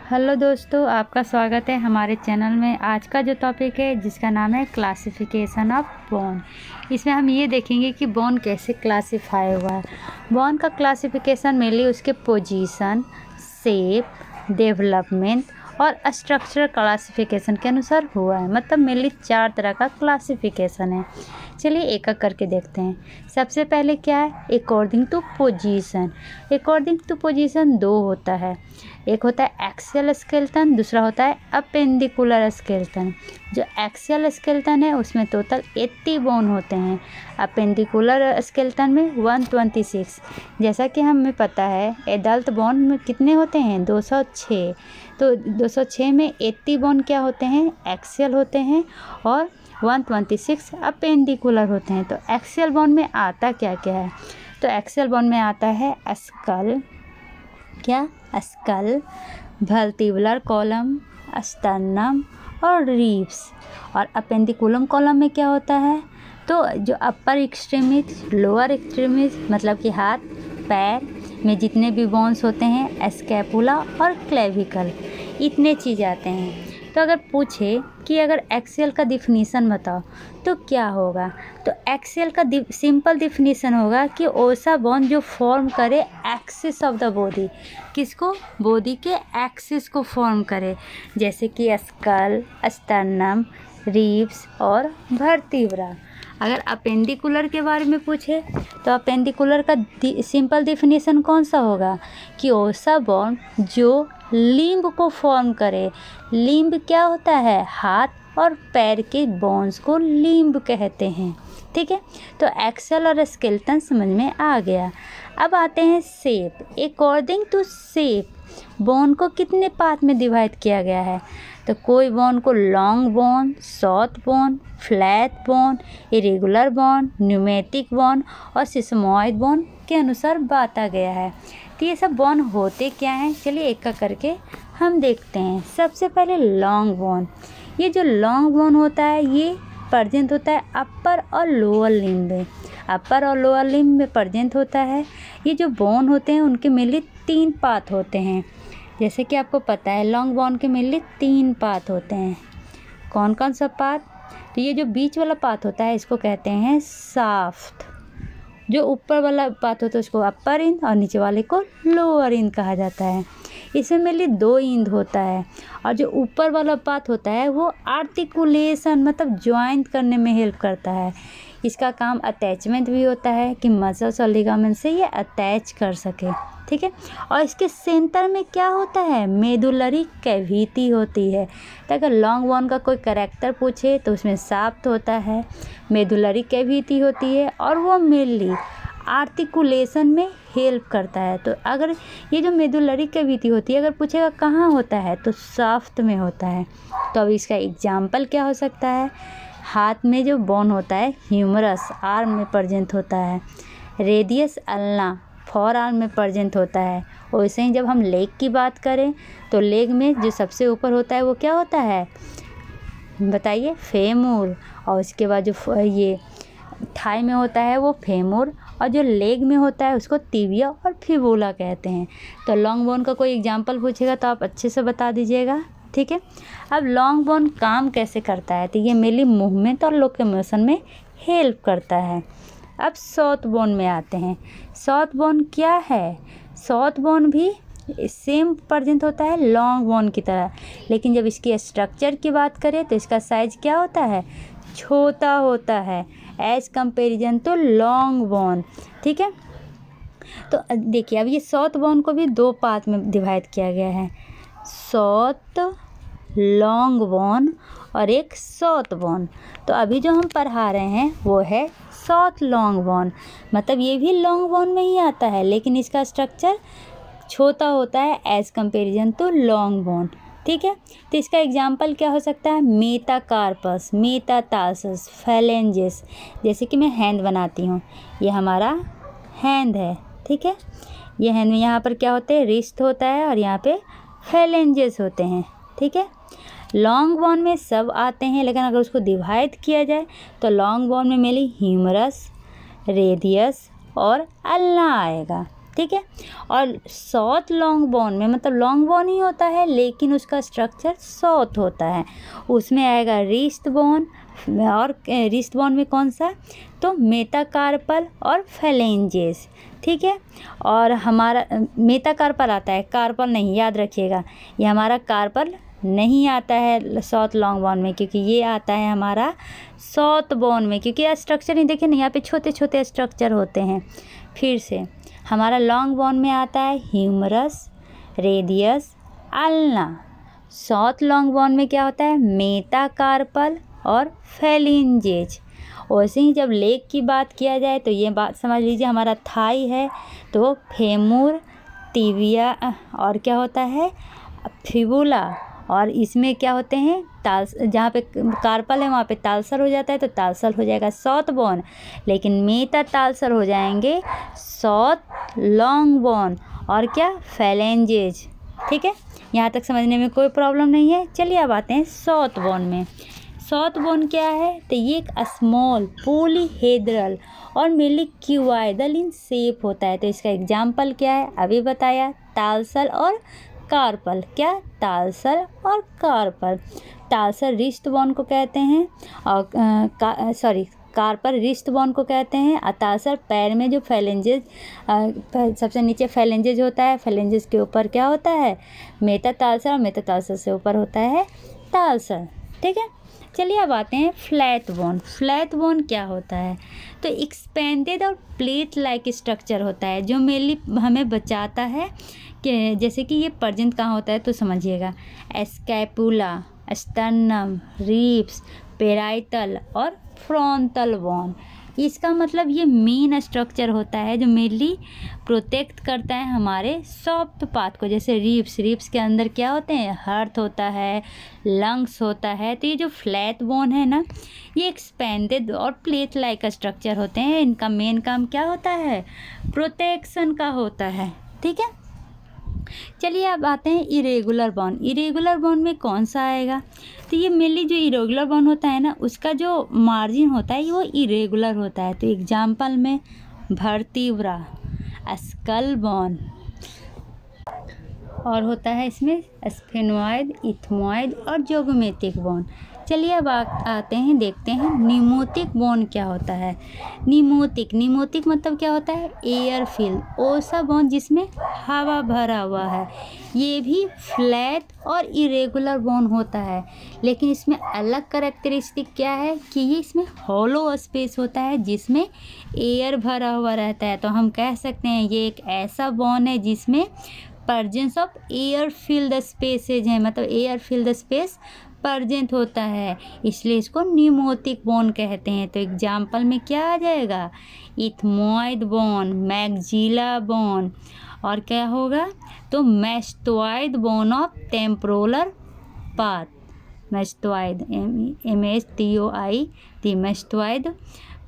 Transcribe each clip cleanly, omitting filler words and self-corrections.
Hello दोस्तों, आपका स्वागत है हमारे चैनल में। आज का जो टॉपिक है जिसका नाम है क्लासिफिकेशन ऑफ बोन। इसमें हम ये देखेंगे कि बोन कैसे क्लासिफाई हुआ है। बोन का क्लासिफिकेशन मेनली उसके पोजीशन, शेप, डेवलपमेंट और स्ट्रक्चरल क्लासिफिकेशन के अनुसार हुआ है। मतलब मेनली 4 तरह का क्लासिफिकेशन है। चलिए एक एक करके देखते हैं। सबसे पहले क्या है, according to position. According to position 2 होता है। एक होता है एक्सियल स्केलेटन, दूसरा होता है अपेंडिकुलर स्केलेटन। जो एक्सियल स्केलेटन है उसमें टोटल 80 बोन होते हैं। अपेंडिकुलर स्केलेटन में 126। जैसा कि हमें पता है एडल्ट बोन में कितने होते हैं, 206। तो 206 में 80 बोन क्या होते हैं, एक्सियल होते हैं, और 126 अपेंडिकुलर होते हैं। तो एक्सियल बोन में आता क्या क्या है, तो एक्सियल बोन में आता है skull, skull, vertebral column, sternum और रिब्स। और अपेंडिकुलम कॉलम में क्या होता है, तो जो अपर एक्सट्रीमिटी, लोअर एक्सट्रीमिटी मतलब कि हाथ पैर में जितने भी बोन्स होते हैं, स्कैपुला और क्लेविकल, इतने चीज़ आते हैं। तो अगर पूछे कि अगर एक्सियल का डिफिनीसन बताओ तो क्या होगा, तो एक्सियल का सिंपल डिफिनीसन होगा कि ओसा बोन जो फॉर्म करे एक्सिस ऑफ द बॉडी, किसको, बॉडी के एक्सिस को फॉर्म करे, जैसे कि स्कल, स्टर्नम, रिब्स और वर्टिब्रा। अगर अपेंडिकुलर के बारे में पूछे तो अपेंडिकुलर का सिंपल डिफिनीसन कौन सा होगा कि ओसा बोन जो लिम्ब को फॉर्म करे। लिम्ब क्या होता है, हाथ और पैर के बोन्स को लिम्ब कहते हैं। ठीक है, तो एक्सल और स्केलेटन समझ में आ गया। अब आते हैं shape. According to shape bone को कितने पार्ट में डिवाइड किया गया है, तो कोई बोन को long bone, short bone, flat bone, irregular bone, pneumatic bone और सिस्मोइड बोन के अनुसार बांटा गया है। तो ये सब बोन होते क्या हैं, चलिए एक एक करके हम देखते हैं। सबसे पहले लॉन्ग बोन। ये जो लॉन्ग बोन होता है ये प्रेजेंट होता है अपर और लोअर लिम्ब में। अपर और लोअर लिम्ब में प्रेजेंट होता है। ये जो बोन होते हैं उनके मेनली 3 पार्ट होते हैं। जैसे कि आपको पता है लॉन्ग बोन के मेनली 3 पार्ट होते हैं। कौन कौन सा पार्ट, तो ये जो बीच वाला पार्ट होता है इसको कहते हैं शाफ्ट। जो ऊपर वाला पार्ट होता है उसको अपर इंड और नीचे वाले को लोअर इंड कहा जाता है। इसमें मेनली 2 इंड होता है, और जो ऊपर वाला पार्ट होता है वो आर्टिकुलेशन मतलब ज्वाइंट करने में हेल्प करता है। इसका काम अटैचमेंट भी होता है कि मसल्स और लिगामेंट से ये अटैच कर सके। ठीक है, और इसके सेंटर में क्या होता है, मेडुलरी कैविटी होती है। तो अगर लॉन्ग बोन का कोई कैरेक्टर पूछे तो उसमें शाफ्ट होता है, मेडुलरी कैविटी होती है, और वो मेनली आर्टिकुलेशन में हेल्प करता है। तो अगर ये जो मेडुलरी कैविटी होती है अगर पूछेगा कहाँ होता है तो शाफ्ट में होता है। तो अब इसका एग्जाम्पल क्या हो सकता है, हाथ में जो बोन होता है ह्यूमरस आर्म में प्रेजेंट होता है, रेडियस अल्ना फॉर आर्म में प्रेजेंट होता है। और वैसे ही जब हम लेग की बात करें तो लेग में जो सबसे ऊपर होता है वो क्या होता है, बताइए, फेमूर। और उसके बाद जो ये थाई में होता है वो फेमूर, और जो लेग में होता है उसको टिबिया और फिबुला कहते हैं। तो लॉन्ग बोन का कोई एग्जांपल पूछेगा तो आप अच्छे से बता दीजिएगा। ठीक है, अब लॉन्ग बोन काम कैसे करता है, तो ये मेनली मूवमेंट और लोकोमोशन में हेल्प करता है। अब शॉर्ट बोन में आते हैं। शॉर्ट बोन क्या है, शॉर्ट बोन भी सेम प्रेजेंट होता है लॉन्ग बोन की तरह, लेकिन जब इसकी स्ट्रक्चर की बात करें तो इसका साइज क्या होता है, छोटा होता है as comparison to long bone. ठीक है, तो देखिए अब ये शॉर्ट बोन को भी 2 पार्ट में डिवाइड किया गया है, शॉर्ट लॉन्ग बोन और एक शॉर्ट बोन। तो अभी जो हम पढ़ा रहे हैं वो है शॉर्ट लॉन्ग बोन, मतलब ये भी लॉन्ग बोन में ही आता है लेकिन इसका स्ट्रक्चर छोटा होता है as comparison to long bone. ठीक है, तो इसका एग्जाम्पल क्या हो सकता है, मेटाकार्पस, मेटाटार्सस, फैलेंजेस। जैसे कि मैं हैंड बनाती हूँ, ये हमारा हैंड है। ठीक है, ये हैंड में यहाँ पर क्या होते हैं, रिस्ट होता है और यहाँ पे फैलेंजेस होते हैं। ठीक है, लॉन्ग बोन में सब आते हैं, लेकिन अगर उसको डिवाइड किया जाए तो लॉन्ग बोन में मेनली ह्यूमरस, रेडियस और अल्ना आएगा। ठीक है। और सॉथ लॉन्ग बोन में मतलब लॉन्ग बोन ही होता है लेकिन उसका स्ट्रक्चर सॉथ होता है। उसमें आएगा रिस्ट बोन, और रिस्ट बोन में कौन सा, तो मेटाकार्पल और फेलेंजेस, ठीक है। और हमारा मेटाकार्पल आता है, कार्पल नहीं, याद रखिएगा ये हमारा कार्पल नहीं आता है सॉथ लॉन्ग बोन में, क्योंकि ये आता है हमारा सॉथ बोन में, क्योंकि स्ट्रक्चर नहीं देखिए ना, यहाँ पे छोटे छोटे स्ट्रक्चर होते हैं। फिर से हमारा लॉन्ग बोन में आता है ह्यूमरस, रेडियस, अल्ना। सॉथ लॉन्ग बोन में क्या होता है, मेटाकार्पल और फेलिंजेज। वैसे ही जब लेग की बात किया जाए तो ये बात समझ लीजिए, हमारा थाई है तो फेमूर, टिबिया और क्या होता है, फिबुला। और इसमें क्या होते हैं, जहाँ पे कार्पल है वहाँ पे तालसर हो जाता है तो तालसर हो जाएगा सॉथ बोन, लेकिन मेटा तालसर हो जाएंगे सॉथ लॉन्ग बोन और क्या, फेलेंजेज, ठीक है। यहाँ तक समझने में कोई प्रॉब्लम नहीं है। चलिए अब आते हैं सॉथ बोन में। सॉथ बोन क्या है, तो ये एक स्मॉल पॉलीहेड्रल और मेनली क्यूबाइडल इन शेप होता है। तो इसका एग्जाम्पल क्या है, अभी बताया, तालसल और कार्पल। क्या, तालसल और कार्पल। तालसल रिस्ट बोन को कहते हैं और कार्पल रिस्ट बोन को कहते हैं। और तालसल पैर में जो फेलेंजेज, सबसे नीचे फेलेंजेज होता है, फेलेंजेज के ऊपर क्या होता है, मेटातालसल, और मेटातालसल से ऊपर होता है तालसल, ठीक है। चलिए अब आते हैं फ्लैट बोन। फ्लैट बोन क्या होता है, तो एक्सपेंडेड और प्लेट लाइक स्ट्रक्चर होता है जो मेनली हमें बचाता है कि जैसे कि ये पर्जेंट कहाँ होता है तो समझिएगा, स्कैपुला, स्टर्नम, रिब्स, पेराइटल और फ्रंटल बोन। इसका मतलब ये मेन स्ट्रक्चर होता है जो मेनली प्रोटेक्ट करता है हमारे सॉफ्ट पार्ट को। जैसे रिब्स के अंदर क्या होते हैं, हार्ट होता है, लंग्स होता है। तो ये जो फ्लैट बोन है ना, ये एक्सपेंडेड और प्लेट लाइक स्ट्रक्चर होते हैं। इनका मेन काम क्या होता है, प्रोटेक्शन का होता है, ठीक है। चलिए अब आते हैं इरेगुलर बोन। इरेगुलर बोन में कौन सा आएगा, तो ये मेनली जो इरेगुलर बोन होता है ना, उसका जो मार्जिन होता है वो इरेगुलर होता है। तो एग्जाम्पल में वर्टिब्रा, स्कल बोन, और होता है इसमें स्फेनॉइड, इथमॉइड और जोगोमेटिक बोन। चलिए अब आते हैं, देखते हैं निमोटिक बोन क्या होता है। निमोटिक मतलब क्या होता है, एयर फिल्ड, ओसा बोन जिसमें हवा भरा हुआ है। ये भी फ्लैट और इरेगुलर बोन होता है, लेकिन इसमें अलग कैरेक्टरिस्टिक क्या है कि ये इसमें हॉलो स्पेस होता है जिसमें एयर भरा हुआ रहता है। तो हम कह सकते हैं ये एक ऐसा बोन है जिसमें presence of air filled spaces है, मतलब एयर फिल्ड स्पेस प्रेजेंट होता है, इसलिए इसको निमोटिक बोन कहते हैं। तो एग्जाम्पल में क्या आ जाएगा, इथमॉइड बोन, मैक्सिला बोन, और क्या होगा, तो mastoid bone of temporal part, mastoid, MASTOID, mastoid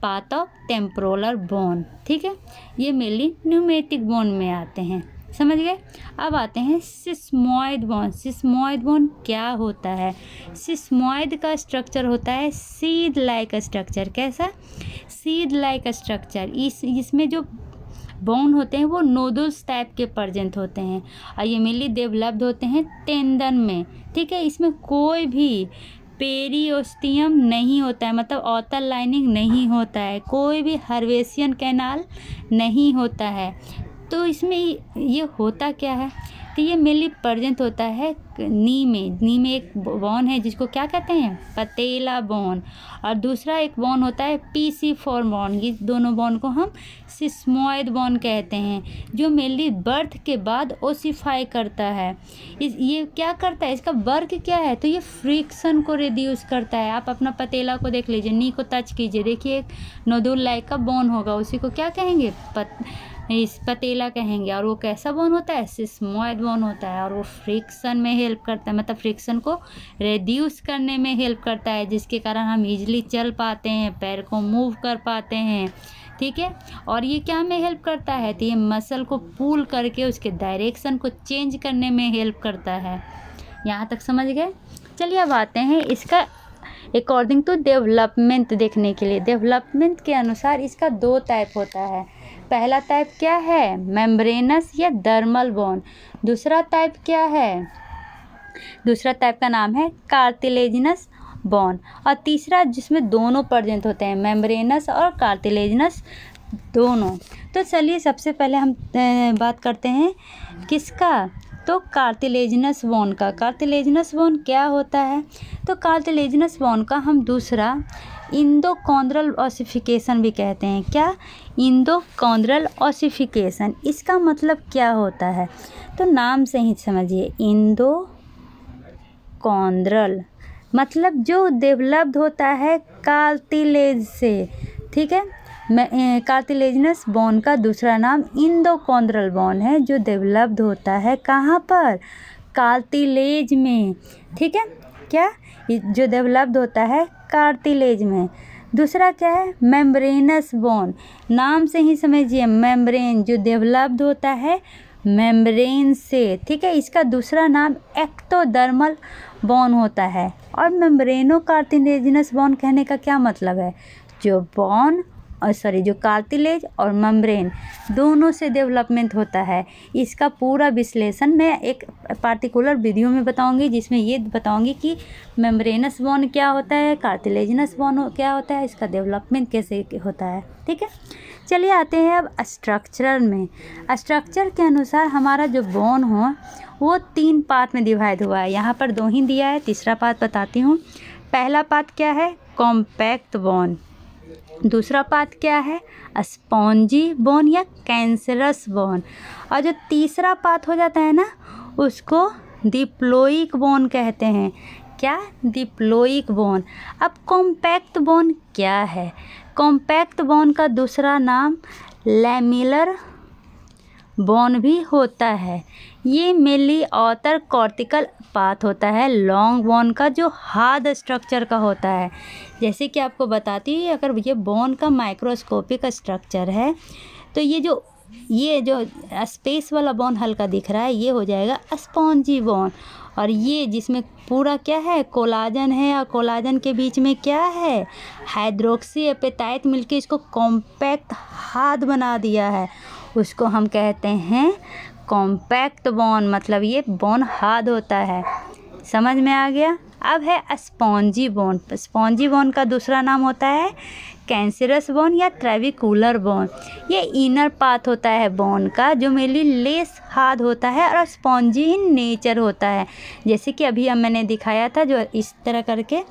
part of temporal bone, ठीक है। ये मेनली न्यूमेटिक बोन में आते हैं, समझ गए। अब आते हैं सिस्मॉइड बोन। सिस्मॉइड बोन क्या होता है, सिस्मॉइड का स्ट्रक्चर होता है सीड लाइक स्ट्रक्चर। कैसा, सीड लाइक स्ट्रक्चर। इसमें जो बोन होते हैं वो नोडल्स टाइप के प्रेजेंट होते हैं और ये मेनली डेवलप्ड होते हैं टेंडन में, ठीक है। इसमें कोई भी पेरिओस्टियम नहीं होता है, मतलब आउटर लाइनिंग नहीं होता है, कोई भी हर्वेशियन कैनाल नहीं होता है। तो इसमें ये होता क्या है, तो ये मेनली प्रेजेंट होता है नी में एक बोन है जिसको क्या कहते हैं, पतेला बोन, और दूसरा एक बोन होता है PC4 बोन। ये दोनों बोन को हम सिस्मॉइड बोन कहते हैं, जो मेनली बर्थ के बाद ओसिफाई करता है। ये क्या करता है, इसका वर्क क्या है, तो ये फ्रिक्शन को रिड्यूस करता है। आप अपना पतेला को देख लीजिए, नी को टच कीजिए, देखिए एक नोडुल लाइक का बोन होगा, उसी को क्या कहेंगे, इस पतेला कहेंगे। और वो कैसा बोन होता है, सिस्मॉइड बोन होता है, और वो फ्रिक्शन में हेल्प करता है, मतलब फ्रिक्शन को रिड्यूस करने में हेल्प करता है, जिसके कारण हम इजीली चल पाते हैं, पैर को मूव कर पाते हैं, ठीक है। और ये क्या में हेल्प करता है, तो ये मसल को पुल करके उसके डायरेक्शन को चेंज करने में हेल्प करता है। यहाँ तक समझ गए। चलिए अब आते हैं इसका अकॉर्डिंग टू डेवलपमेंट देखने के लिए। डेवलपमेंट के अनुसार इसका 2 टाइप होता है। पहला टाइप क्या है, मेम्ब्रेनस या डर्मल बोन। दूसरा टाइप क्या है, दूसरा टाइप का नाम है कार्टिलेजिनस बोन। और तीसरा जिसमें दोनों प्रेजेंट होते हैं, मेम्ब्रेनस और कार्टिलेजिनस दोनों। तो चलिए सबसे पहले हम बात करते हैं किसका, तो कार्टिलेजिनस बोन का। कार्टिलेजिनस बोन क्या होता है, तो कार्टिलेजिनस बोन का हम दूसरा इंडोकॉन्ड्रल ऑसिफिकेशन भी कहते हैं। क्या, इंडोकॉन्ड्रल ऑसिफिकेशन। इसका मतलब क्या होता है, तो नाम से ही समझिए, इंडोकॉन्ड्रल मतलब जो डेवलप्ड होता है कार्टिलेज से, ठीक है। कार्टिलेजिनस बोन का दूसरा नाम इंडोकॉन्ड्रल बोन है, जो डेवलप्ड होता है कहाँ पर, कार्टिलेज में, ठीक है। क्या, जो डेवलप्ड होता है कार्टिलेज में। दूसरा क्या है, मेम्ब्रेनस बोन। नाम से ही समझिए, मेम्ब्रेन जो डेवलप्ड होता है मेम्ब्रेन से, ठीक है। इसका दूसरा नाम एक्टोडर्मल बोन होता है। और मेम्ब्रेनो कार्टिलेजिनस बोन कहने का क्या मतलब है, जो बोन जो कार्टिलेज और मेम्ब्रेन दोनों से डेवलपमेंट होता है। इसका पूरा विश्लेषण मैं एक पार्टिकुलर वीडियो में बताऊंगी, जिसमें ये बताऊंगी कि मेम्ब्रेनस बोन क्या होता है, कार्टिलेजिनस बोन क्या होता है, इसका डेवलपमेंट कैसे होता है, ठीक है। चलिए आते हैं अब स्ट्रक्चर में। स्ट्रक्चर के अनुसार हमारा जो बोन हो वो 3 पार्ट में डिवाइड हुआ है। यहाँ पर 2 ही दिया है, तीसरा पार्ट बताती हूँ। पहला पार्ट क्या है, कॉम्पैक्ट बोन। दूसरा पार्ट क्या है, स्पॉन्जी बोन या कैंसरस बोन। और जो तीसरा पार्ट हो जाता है ना, उसको डिप्लोइक बोन कहते हैं। क्या, डिप्लोइक बोन। अब कॉम्पैक्ट बोन क्या है, कॉम्पैक्ट बोन का दूसरा नाम लैमिलर बोन भी होता है। ये मेनली आउटर कॉर्टिकल पार्ट होता है लॉन्ग बोन का, जो हार्ड स्ट्रक्चर का होता है। जैसे कि आपको बताती हूँ, अगर ये बोन का माइक्रोस्कोपिक स्ट्रक्चर है, तो ये जो स्पेस वाला बोन हल्का दिख रहा है, ये हो जाएगा स्पॉन्जी बोन। और ये जिसमें पूरा क्या है, कोलाजन है, और कोलाजन के बीच में क्या है, हाइड्रोक्सी एपेटाइट मिलके इसको कॉम्पैक्ट हार्ड बना दिया है, उसको हम कहते हैं कॉम्पैक्ट बोन। मतलब ये बोन हार्ड होता है। समझ में आ गया। अब है स्पॉन्जी बोन। स्पॉन्जी बोन का दूसरा नाम होता है कैंसरस बोन या ट्रेविकुलर बोन। ये इनर पार्ट होता है बोन का, जो मेनली लेस हार्ड होता है और स्पॉन्जी इन नेचर होता है। जैसे कि अभी मैंने दिखाया था, जो इस तरह करके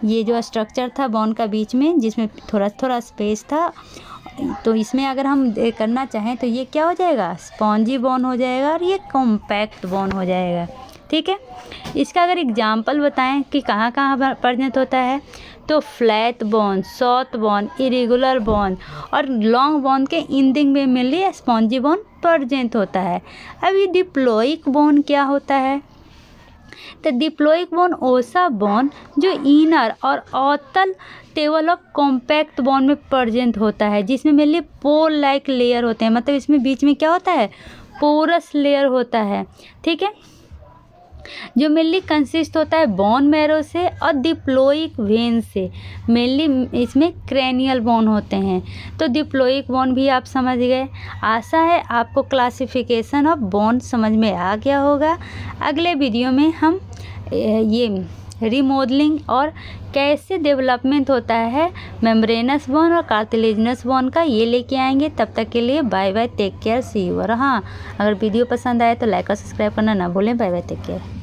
ये जो स्ट्रक्चर था बोन का बीच में, जिसमें थोड़ा थोड़ा स्पेस था, तो इसमें अगर हम करना चाहें तो ये क्या हो जाएगा, स्पॉन्जी बोन हो जाएगा, और ये कॉम्पैक्ट बोन हो जाएगा, ठीक है। इसका अगर एग्जाम्पल बताएं कि कहाँ कहाँ प्रेजेंट होता है, तो flat bone, short bone, irregular bone और लॉन्ग बोन के एंडिंग में मेनली स्पॉन्जी बोन प्रेजेंट होता है। अब ये डिप्लोइक बोन क्या होता है, तो डिप्लोइक बोन ओसा बोन जो इनर और outer table of compact bone में प्रेजेंट होता है, जिसमें मेनली पोर लाइक लेयर होते हैं। मतलब इसमें बीच में क्या होता है, पोरस लेयर होता है, ठीक है, जो मेनली कंसिस्ट होता है बोन मैरो से और डिप्लोइक वेन से। मेनली इसमें क्रेनियल बोन होते हैं। तो डिप्लोइक बोन भी आप समझ गए। आशा है आपको क्लासिफिकेशन ऑफ बोन समझ में आ गया होगा। अगले वीडियो में हम ये रिमॉडलिंग और कैसे डेवलपमेंट होता है मेम्ब्रेनस बोन और कार्टिलेजिनस बोन का, ये लेके आएंगे। तब तक के लिए bye bye, take care, see you. और हाँ, अगर वीडियो पसंद आए तो लाइक और सब्सक्राइब करना ना भूलें। Bye bye, take care.